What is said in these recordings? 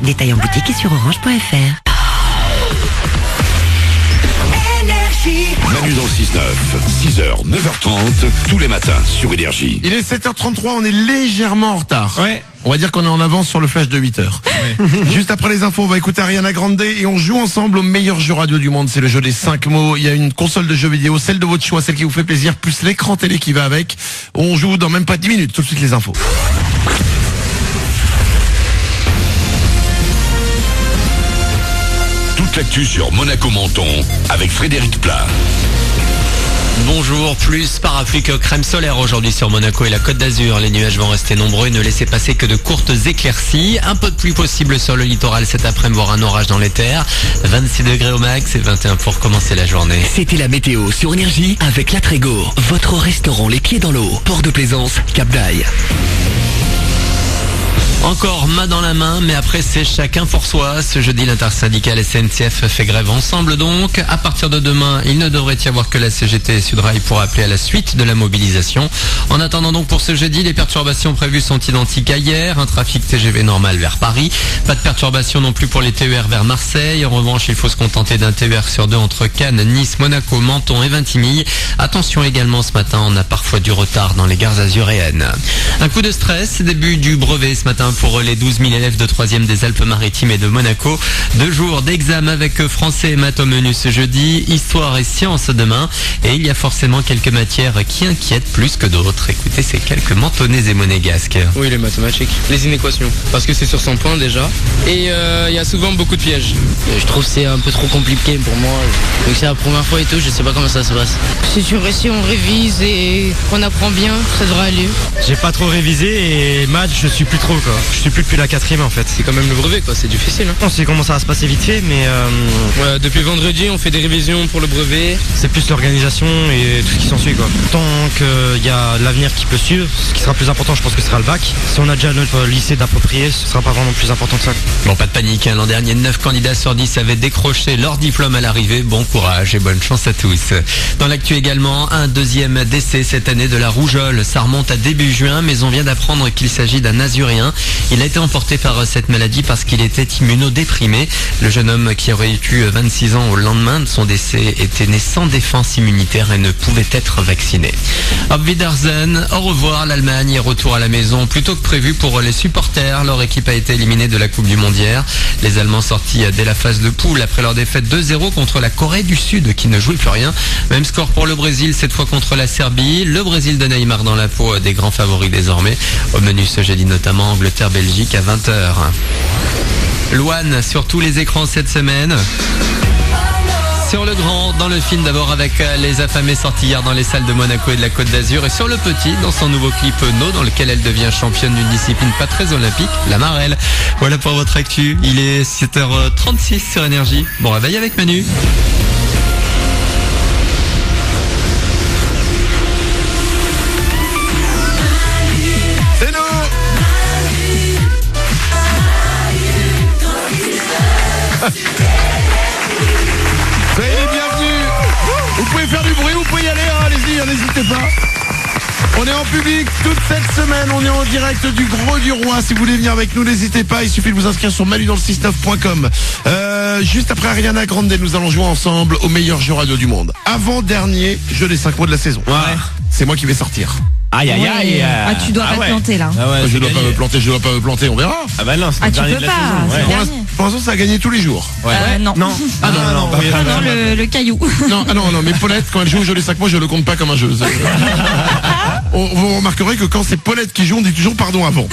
Détail en boutique et sur orange.fr. Manu dans le 6-9, 6h, 9h30, tous les matins sur Énergie. Il est 7h33, on est légèrement en retard. Ouais. On va dire qu'on est en avance sur le flash de 8h. Ouais. Juste après les infos, on va écouter Ariana Grande et on joue ensemble au meilleur jeu radio du monde. C'est le jeu des 5 mots. Il y a une console de jeux vidéo, celle de votre choix, celle qui vous fait plaisir, plus l'écran télé qui va avec. On joue dans même pas 10 minutes. Tout de suite les infos. Toute l'actu sur Monaco Menton avec Frédéric Plat. Bonjour, plus parapluie que crème solaire aujourd'hui sur Monaco et la Côte d'Azur. Les nuages vont rester nombreux et ne laisser passer que de courtes éclaircies. Un peu de pluie possible sur le littoral cet après-midi, voire un orage dans les terres. 26 degrés au max et 21 pour commencer la journée. C'était la météo sur Énergie avec La Trégo, votre restaurant les pieds dans l'eau. Port de Plaisance, Cap d'Aille. Encore main dans la main, mais après c'est chacun pour soi. Ce jeudi, l'intersyndicale SNCF fait grève ensemble donc. À partir de demain, il ne devrait y avoir que la CGT et Sudrail pour appeler à la suite de la mobilisation. En attendant donc pour ce jeudi, les perturbations prévues sont identiques à hier. Un trafic TGV normal vers Paris. Pas de perturbations non plus pour les TER vers Marseille. En revanche, il faut se contenter d'un TER sur 2 entre Cannes, Nice, Monaco, Menton et Vintimille. Attention également ce matin, on a parfois du retard dans les gares azuréennes. Un coup de stress, début du brevet ce matin pour les 12 000 élèves de 3e des Alpes-Maritimes et de Monaco. 2 jours d'examen avec français et maths au menu ce jeudi, histoire et sciences demain. Et il y a forcément quelques matières qui inquiètent plus que d'autres. Écoutez ces quelques mentonnais et monégasques. Oui, les mathématiques, les inéquations. Parce que c'est sur 100 points déjà. Et il y a souvent beaucoup de pièges. Je trouve que c'est un peu trop compliqué pour moi. Vu que c'est la première fois et tout, je sais pas comment ça se passe. Si on révise et qu'on apprend bien, ça devrait aller. J'ai pas trop révisé et maths, je suis plus trop quoi. Je suis plus depuis la 4e en fait. C'est quand même le brevet quoi, c'est difficile. On sait comment ça va se passer vite fait, mais ouais, depuis vendredi, on fait des révisions pour le brevet. C'est plus l'organisation et tout ce qui s'ensuit quoi. Tant qu'il y a l'avenir qui peut suivre, ce qui sera plus important, je pense que ce sera le bac. Si on a déjà notre lycée d'approprié, ce sera pas vraiment plus important que ça. Bon, pas de panique, hein. L'an dernier, 9 candidats sur 10 avaient décroché leur diplôme à l'arrivée. Bon courage et bonne chance à tous. Dans l'actu également, un deuxième décès cette année de la rougeole. Ça remonte à début juin, mais on vient d'apprendre qu'il s'agit d'un Azurien. Il a été emporté par cette maladie parce qu'il était immunodéprimé. Le jeune homme qui aurait eu 26 ans au lendemain de son décès était né sans défense immunitaire et ne pouvait être vacciné. Auf Wiedersehen, au revoir, l'Allemagne est retour à la maison plus tôt que prévu pour les supporters. Leur équipe a été éliminée de la Coupe du Monde hier. Les Allemands sortis dès la phase de poule après leur défaite 2-0 contre la Corée du Sud qui ne jouait plus rien. Même score pour le Brésil, cette fois contre la Serbie. Le Brésil de Neymar dans la peau des grands favoris désormais. Au menu ce jeudi notamment Angleterre-Belgique à 20h. Louane sur tous les écrans cette semaine. Sur le grand, dans le film d'abord avec Les Affamés sortis hier dans les salles de Monaco et de la Côte d'Azur. Et sur le petit, dans son nouveau clip No, dans lequel elle devient championne d'une discipline pas très olympique, la marelle. Voilà pour votre actu. Il est 7h36 sur Énergie. Bon réveil avec Manu. C'est nous. Soyez les bienvenus. Vous pouvez faire du bruit, vous pouvez y aller, hein, allez-y, n'hésitez pas. On est en public toute cette semaine, on est en direct du Gros du Roi. Si vous voulez venir avec nous, n'hésitez pas, il suffit de vous inscrire sur manudansle69.com. Juste après Ariana Grande, nous allons jouer ensemble au meilleur jeu radio du monde. Avant-dernier jeu des 5 mots de la saison. Ouais. C'est moi qui vais sortir. Aïe aïe aïe. Ah, tu dois pas te planter là. Ah ouais, Je dois pas me planter, on verra. Ah bah non, c'est Ah, le tu dernier peux de la pas. saison. C'est Ouais. le dernier. Pour l'instant, ça a gagné tous les jours. Non. Non. Ah non, pas Ah non, le caillou. Non, mais Paulette, quand elle joue au jeu des 5 mots, je le compte pas comme un jeu. Vous remarquerez que quand c'est Paulette qui joue, on dit toujours pardon avant.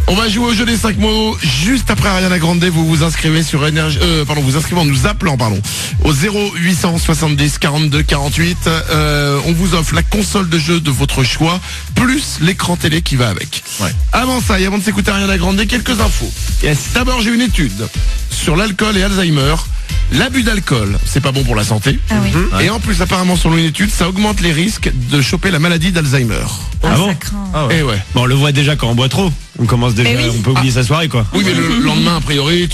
On va jouer au jeu des 5 mots juste après Ariana Grande. Vous vous inscrivez sur Énergie, vous inscrivez en nous appelant, au 0870 42 48. On vous offre la console de jeu de votre choix, plus l'écran télé qui va avec. Ouais. Avant ça, et avant de s'écouter Ariana Grande, quelques infos. Yes. D'abord, j'ai une étude sur l'alcool et Alzheimer. L'abus d'alcool, c'est pas bon pour la santé. Ah oui. Et en plus, apparemment, selon une étude, ça augmente les risques de choper la maladie d'Alzheimer. Ah, bon ça craint. Ah ouais. Et ouais. Bon, on le voit déjà quand on boit trop. On commence déjà, Mais oui. on peut oublier sa soirée quoi. Oui, mais le lendemain, a priori,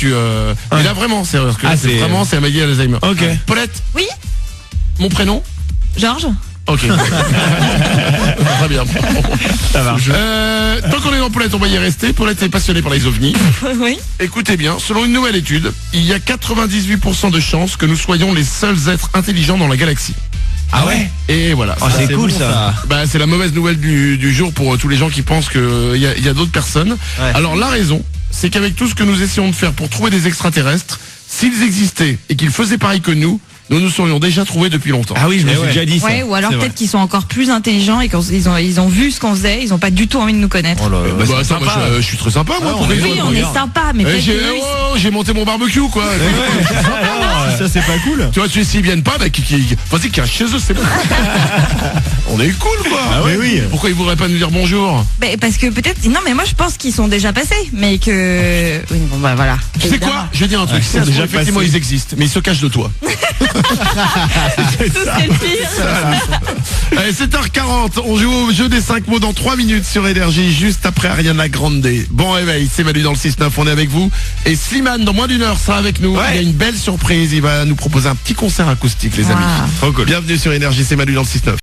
mais là, vraiment, c'est Ah, c'est vraiment, c'est la maladie d'Alzheimer. Ok. Paulette, Oui, mon prénom, Georges. Ok. Très bien. Ça marche. Tant qu'on est dans Paulette, on va y rester. Paulette est passionnée par les ovnis. Oui. Écoutez bien, selon une nouvelle étude, il y a 98% de chances que nous soyons les seuls êtres intelligents dans la galaxie. Ah ouais? Et voilà. Oh, c'est cool ça. Bah, c'est la mauvaise nouvelle du jour pour tous les gens qui pensent qu'il y a d'autres personnes. Ouais. Alors la raison, c'est qu'avec tout ce que nous essayons de faire pour trouver des extraterrestres, s'ils existaient et qu'ils faisaient pareil que nous serions déjà trouvés depuis longtemps. Ah oui, je me suis déjà dit ça. Ouais, ou alors C'est vrai. peut-être qu'ils sont encore plus intelligents et qu'ils ont vu ce qu'on faisait, ils ont pas du tout envie de nous connaître. Oh là là, Bah, c'est attends, moi, sympa. je suis très sympa moi. Ouais, Pourquoi ils Oui, ont- on est sympa, mais peut-être que eux, ils- j'ai monté mon barbecue quoi. Ça c'est pas cool. Tu vois, s'ils viennent pas, bah, vas-y, qu'ils restent chez eux, c'est bon. On est cool quoi. Ah ouais, oui. Pourquoi ils voudraient pas nous dire bonjour? Ben, parce que peut-être, non mais moi je pense qu'ils sont déjà passés, mais que, oui bon bah voilà. Tu sais quoi? Je vais dire un truc. Ouais, Si ça se déjà trouve, effectivement, passé. ils existent, mais ils se cachent de toi. Ce serait le pire. Allez, 7h40, on joue au jeu des 5 mots dans 3 minutes sur Énergie, juste après Ariana Grande. Bon réveil, c'est Manu dans le 6-9, on est avec vous. Et Slimane, dans moins d'une heure, sera avec nous. Ouais. Il y a une belle surprise, il va nous proposer un petit concert acoustique, les amis. Wow. Trop cool. Bienvenue sur Énergie, c'est Manu dans le 6-9.